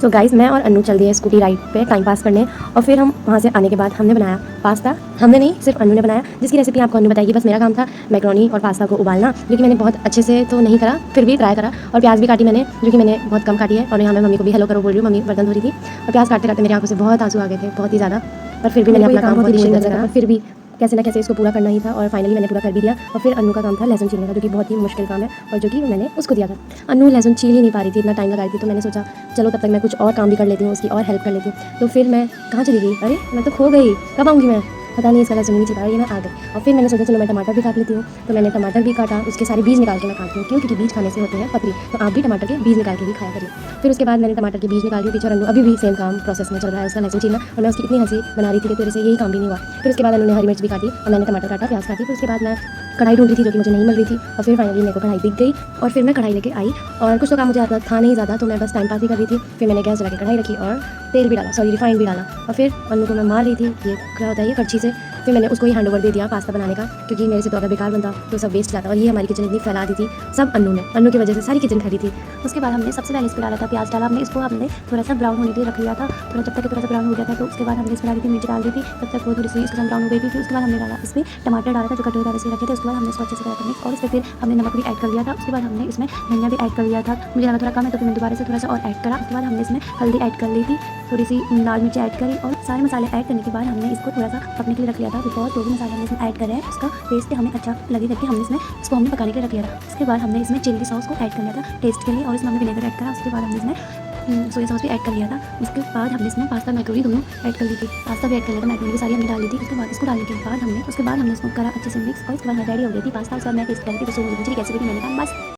तो गाइस मैं और अन्नू चल दिए स्कूटी राइड पे टाइम पास करने। और फिर हम वहाँ से आने के बाद हमने बनाया पास्ता। हमने नहीं, सिर्फ अन्नू ने बनाया, जिसकी रेसिपी आपको अन्नू बताएगी। बस मेरा काम था मैक्रोनी और पास्ता को उबालना, जो कि मैंने बहुत अच्छे से तो नहीं करा, फिर भी ट्राई करा। और प्याज भी काटी मैंने, जो कि मैंने बहुत कम काटी है। और यहाँ मैं मम्मी को भी हेलो करो बोल रही हूँ, मम्मी बर्तन धो रही थी। और प्याज काटते काटते मेरी आंखों से बहुत आंसू आ गए थे, बहुत ही ज़्यादा। पर फिर भी मैंने अपना काम बहुत ही मुश्किल करा, फिर भी कैसे ना कैसे इसको पूरा करना ही था। और फाइनली मैंने पूरा कर भी दिया। और फिर अन्नू का काम था लहसुन छीलने का, जो कि बहुत ही मुश्किल काम है और जो कि मैंने उसको दिया था। अन्नू लहसुन छील ही नहीं पा रही थी, इतना टाइम लगा रही थी। तो मैंने सोचा चलो तब तक मैं कुछ और काम भी कर लेती हूँ, उसकी और हेल्प कर लेती हूँ। तो फिर मैं कहाँ चली गई? अरे मैं तो खो गई, कब आऊँगी मैं? पता नहीं, इसका लहसुन नहीं छिपा रही, मैं आ गई। और फिर मैंने सोचा चलो मैं टमाटर भी काट लेती हूँ। तो मैंने टमाटर भी काटा, उसके सारे बीज निकाल के मैं काटती हूँ, क्योंकि बीज खाने से होते हैं पथरी। तो आप भी टमाटर के बीज निकाल के भी खाया करिए। फिर उसके बाद मैंने टमाटर के बीज निकाल के पीछे, और अन्नू अभी भी सेम काम प्रोसेस में चल रहा है, उसका लहसुन छीलना। और मैं उसकी इतनी हंसी बना रही थी कि तेरे से यही काम भी नहीं हुआ। फिर उसके बाद अन्नू ने हरी मिर्च भी काटी और मैंने टमाटर काटा, प्याज काटी। फिर उसके बाद मैं कढ़ाई ढूंढ रही थी, जो कि मुझे नहीं मिल रही थी। और फिर फाइनली मेरे को कढ़ाई दिख गई और फिर मैं कढ़ाई लेके आई। और कुछ तो काम मुझे आता था नहीं ज़्यादा, तो मैं बस टाइम पास ही कर रही थी। फिर मैंने गैस जला के कढ़ाई रखी और तेल भी डाला, सॉरी रिफाइंड भी डाला। और फिर अन्नू को मैं मार रही थी, ये क्या होता है, ये कड़छी से। फिर मैंने उसको ही हैंड ओवर दे दिया पास्ता बनाने का, क्योंकि मेरे से तो अगर बेकार बनता तो सब वेस्ट जाता। और ये हमारी किचन इतनी फैला दी थी सब अन्नू ने, अन्नू की वजह से सारी किचन खड़ी थी। उसके बाद हमने सबसे पहले इस पर डाला था प्याज डाला हमने, इसको हमने थोड़ा सा ब्राउन होने के लिए रख लिया था। थोड़ा जब तक थोड़ा सा ब्राउन हो गया था, तो उसके बाद हमने इसमें डाली थी मिर्च डाल दी थी, तब तक वो थोड़ी सी इसके साथ ब्राउन हो गई थी। फिर उसके बाद हमने डाला इसमें टमाटर डाला था, जो कटोरे वाले से रखे थे। उसके बाद हमने इसको अच्छे से करा था मिक्स, और इसमें फिर हमने नमक भी ऐड कर लिया था। उसके बाद हमने इसमें धनिया भी ऐड कर लिया था, मुझे लगा थोड़ा कम है तो फिर मैंने दोबारा से थोड़ा सा और ऐड करा। उसके बाद हमने इसमें हल्दी ऐड कर ली थी, थोड़ी सी लाल मिर्च ऐड करी, और सारे मसाले ऐड करने के बाद हमने इसको थोड़ा सा पकने के लिए रख लिया था। बिकॉज जो भी मसाले हमने इसमें ऐड करे हैं उसका टेस्ट हमें अच्छा लगे करके हमने इसको हमने पकाने के लिए रख लिया था। उसके बाद हमने इसमें चिली सॉस को ऐड कर लिया था टेस्ट के लिए, और इसमें हमने विनेगर ऐड करा। उसके बाद हमने इसमें सोया सॉस भी ऐड कर लिया था। उसके बाद हमने इसमें पास्ता मैक्रोनी दोनों ऐड कर ली थी, पास्ता भी ऐड कर लिया था, मैक्रोनी भी सारी हमने डाल दी थी। उसके बाद इसको डालने के बाद हमने इसको करा अच्छे से मिक्स, और उसके बाद रेडी हो गई थी पास्ता। उसके बाद मैं टेस्ट करी थी, तो मुझे कैसे भी मैंने कहा बस